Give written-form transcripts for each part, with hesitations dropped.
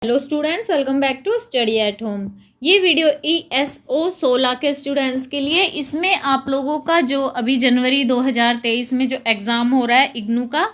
Hello students, welcome back to study at home. ये video ESO 16 के students के लिए। इसमें आप लोगों का जो अभी जनवरी 2023 में जो एग्ज़ाम हो रहा है इग्नू का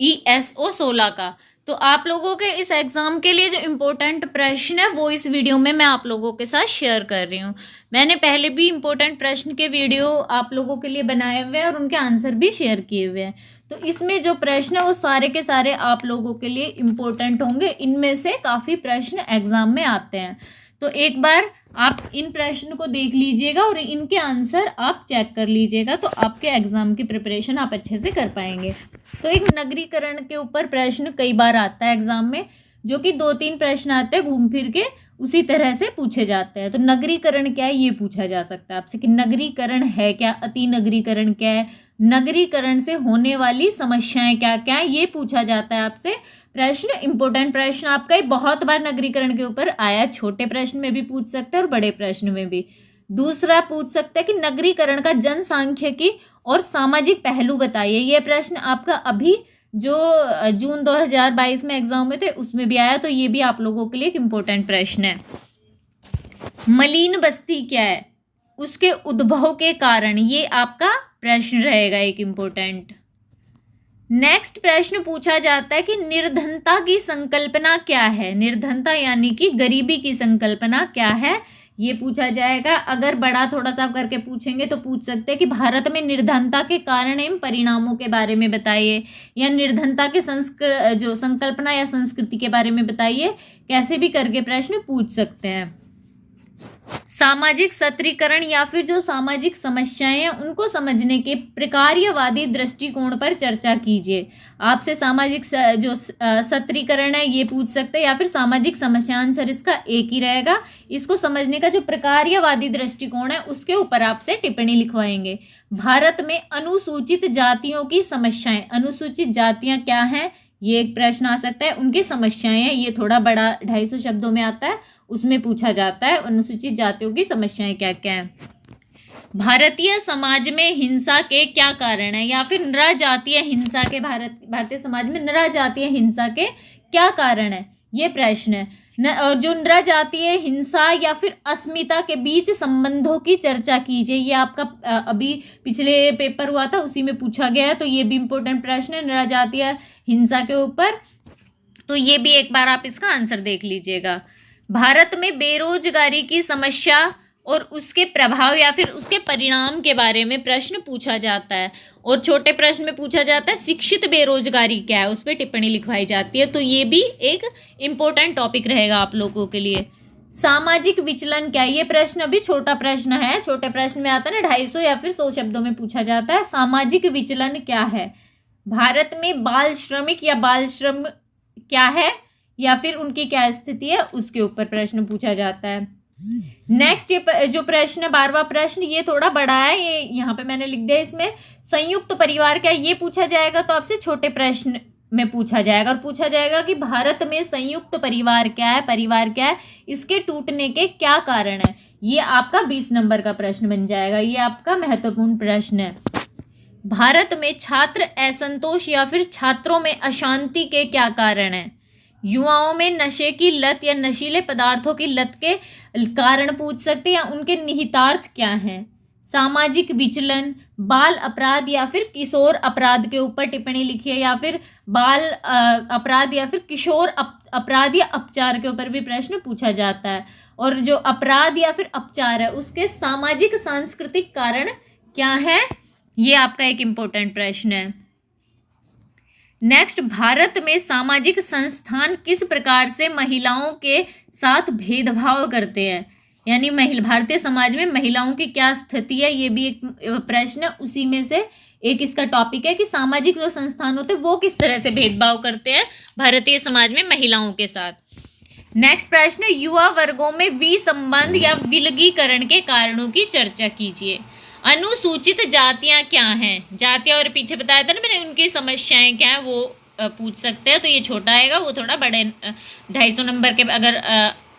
ESO 16 का, तो आप लोगों के इस एग्ज़ाम के लिए जो इम्पोर्टेंट प्रश्न है वो इस वीडियो में मैं आप लोगों के साथ शेयर कर रही हूँ। मैंने पहले भी इम्पोर्टेंट प्रश्न के वीडियो आप लोगों के लिए बनाए हुए हैं और उनके आंसर भी शेयर किए हुए हैं। तो इसमें जो प्रश्न है वो सारे के सारे आप लोगों के लिए इम्पोर्टेंट होंगे। इनमें से काफ़ी प्रश्न एग्जाम में आते हैं, तो एक बार आप इन प्रश्न को देख लीजिएगा और इनके आंसर आप चेक कर लीजिएगा, तो आपके एग्जाम की प्रिपरेशन आप अच्छे से कर पाएंगे। तो एक नगरीकरण के ऊपर प्रश्न कई बार आता है एग्जाम में, जो कि 2-3 प्रश्न आते हैं घूम फिर के उसी तरह से पूछे जाते हैं। तो नगरीकरण क्या है ये पूछा जा सकता है आपसे कि नगरीकरण है क्या, अति नगरीकरण क्या है, नगरीकरण से होने वाली समस्याएं क्या क्या है, ये पूछा जाता है आपसे प्रश्न। इंपॉर्टेंट प्रश्न आपका ये बहुत बार नगरीकरण के ऊपर आया, छोटे प्रश्न में भी पूछ सकते हैं और बड़े प्रश्न में भी। दूसरा पूछ सकते हैं कि नगरीकरण का जनसांख्यिकी और सामाजिक पहलू बताइए। ये प्रश्न आपका अभी जो जून 2022 में एग्जाम में थे उसमें भी आया, तो ये भी आप लोगों के लिए एक इम्पोर्टेंट प्रश्न है। मलिन बस्ती क्या है, उसके उद्भव के कारण, ये आपका प्रश्न रहेगा एक इम्पोर्टेंट। नेक्स्ट प्रश्न पूछा जाता है कि निर्धनता की संकल्पना क्या है। निर्धनता यानी कि गरीबी की संकल्पना क्या है, ये पूछा जाएगा। अगर बड़ा थोड़ा सा करके पूछेंगे तो पूछ सकते हैं कि भारत में निर्धनता के कारण एवं परिणामों के बारे में बताइए, या निर्धनता के जो संकल्पना या संस्कृति के बारे में बताइए। कैसे भी करके प्रश्न पूछ सकते हैं। सामाजिक सत्रीकरण या फिर जो सामाजिक समस्याएं हैं उनको समझने के प्रकार्यवादी दृष्टिकोण पर चर्चा कीजिए। आपसे सामाजिक जो सत्रीकरण है ये पूछ सकते हैं, या फिर सामाजिक समस्या, आंसर इसका एक ही रहेगा। इसको समझने का जो प्रकार्यवादी दृष्टिकोण है उसके ऊपर आपसे टिप्पणी लिखवाएंगे। भारत में अनुसूचित जातियों की समस्याएं, अनुसूचित जातियां क्या हैं ये एक प्रश्न आ सकता है। उनकी समस्याएं हैं, ये थोड़ा बड़ा 250 शब्दों में आता है, उसमें पूछा जाता है अनुसूचित जातियों की समस्याएं क्या क्या है। भारतीय समाज में हिंसा के क्या कारण है, या फिर नृजातीय हिंसा के, भारतीय समाज में नृजातीय हिंसा के क्या कारण है, ये प्रश्न है। और जो नृजातीय हिंसा या फिर अस्मिता के बीच संबंधों की चर्चा कीजिए। ये आपका अभी पिछले पेपर हुआ था उसी में पूछा गया है, तो ये भी इम्पोर्टेंट प्रश्न है नृजातीय हिंसा के ऊपर। तो ये भी एक बार आप इसका आंसर देख लीजिएगा। भारत में बेरोजगारी की समस्या और उसके प्रभाव या फिर उसके परिणाम के बारे में प्रश्न पूछा जाता है। और छोटे प्रश्न में पूछा जाता है शिक्षित बेरोजगारी क्या है, उस पर टिप्पणी लिखवाई जाती है। तो ये भी एक इम्पोर्टेंट टॉपिक रहेगा आप लोगों के लिए। सामाजिक विचलन क्या है, ये प्रश्न अभी छोटा प्रश्न है, छोटे प्रश्न में आता है ना 250 या फिर 100 शब्दों में पूछा जाता है। सामाजिक विचलन क्या है, भारत में बाल श्रमिक या बाल श्रम क्या है, या फिर उनकी क्या स्थिति है, उसके ऊपर प्रश्न पूछा जाता है। नेक्स्ट ये जो प्रश्न है 12वां प्रश्न, ये थोड़ा बड़ा है, ये यहाँ पे मैंने लिख दिया। इसमें संयुक्त परिवार क्या है ये पूछा जाएगा, तो आपसे छोटे प्रश्न में पूछा जाएगा। और पूछा जाएगा कि भारत में संयुक्त परिवार क्या है, परिवार क्या है, इसके टूटने के क्या कारण है। ये आपका 20 नंबर का प्रश्न बन जाएगा, ये आपका महत्वपूर्ण प्रश्न है। भारत में छात्र असंतोष या फिर छात्रों में अशांति के क्या कारण है। युवाओं में नशे की लत या नशीले पदार्थों की लत के कारण पूछ सकते हैं, या उनके निहितार्थ क्या हैं। सामाजिक विचलन, बाल अपराध या फिर किशोर अपराध के ऊपर टिप्पणी लिखिए, या फिर बाल अपराध या फिर किशोर अपराध या अपचार के ऊपर भी प्रश्न पूछा जाता है। और जो अपराध या फिर अपचार है उसके सामाजिक सांस्कृतिक कारण क्या है, ये आपका एक इम्पोर्टेंट प्रश्न है। नेक्स्ट, भारत में सामाजिक संस्थान किस प्रकार से महिलाओं के साथ भेदभाव करते हैं, यानी भारतीय समाज में महिलाओं की क्या स्थिति है, ये भी एक प्रश्न है। उसी में से एक इसका टॉपिक है कि सामाजिक जो संस्थान होते हैं वो किस तरह से भेदभाव करते हैं भारतीय समाज में महिलाओं के साथ। नेक्स्ट प्रश्न, युवा वर्गों में विसंबंध या विलगीकरण के कारणों की चर्चा कीजिए। अनुसूचित जातियां क्या हैं, जातियां और पीछे बताया था ना मैंने, उनकी समस्याएं क्या है वो पूछ सकते हैं। तो ये छोटा आएगा, वो थोड़ा बड़े 250 नंबर के अगर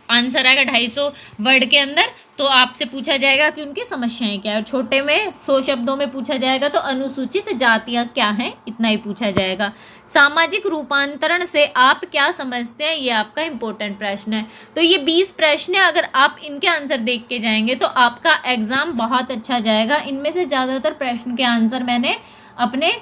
आंसर आएगा 250 वर्ड के अंदर, तो आपसे पूछा जाएगा कि उनकी समस्याएं क्या है। और छोटे में 100 शब्दों में पूछा जाएगा तो अनुसूचित जातियां क्या हैं, इतना ही पूछा जाएगा। सामाजिक रूपांतरण से आप क्या समझते हैं, ये आपका इंपॉर्टेंट प्रश्न है। तो ये 20 प्रश्न है, अगर आप इनके आंसर देख के जाएंगे तो आपका एग्जाम बहुत अच्छा जाएगा। इनमें से ज़्यादातर प्रश्न के आंसर मैंने अपने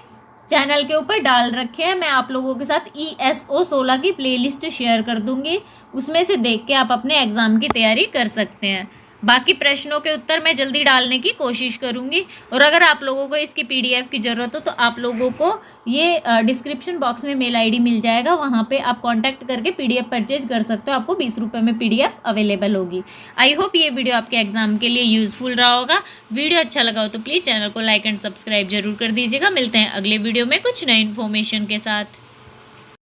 चैनल के ऊपर डाल रखे हैं। मैं आप लोगों के साथ ESO 16 की प्लेलिस्ट शेयर कर दूंगी, उसमें से देख के आप अपने एग्जाम की तैयारी कर सकते हैं। बाकी प्रश्नों के उत्तर मैं जल्दी डालने की कोशिश करूंगी। और अगर आप लोगों को इसकी PDF की ज़रूरत हो तो आप लोगों को ये डिस्क्रिप्शन बॉक्स में मेल ID मिल जाएगा, वहाँ पे आप कांटेक्ट करके PDF परचेज कर सकते हो। आपको 20 रुपये में PDF अवेलेबल होगी। आई होप ये वीडियो आपके एग्जाम के लिए यूजफुल रहा होगा। वीडियो अच्छा लगा हो तो प्लीज़ चैनल को लाइक एंड सब्सक्राइब जरूर कर दीजिएगा। मिलते हैं अगले वीडियो में कुछ नई इन्फॉर्मेशन के साथ।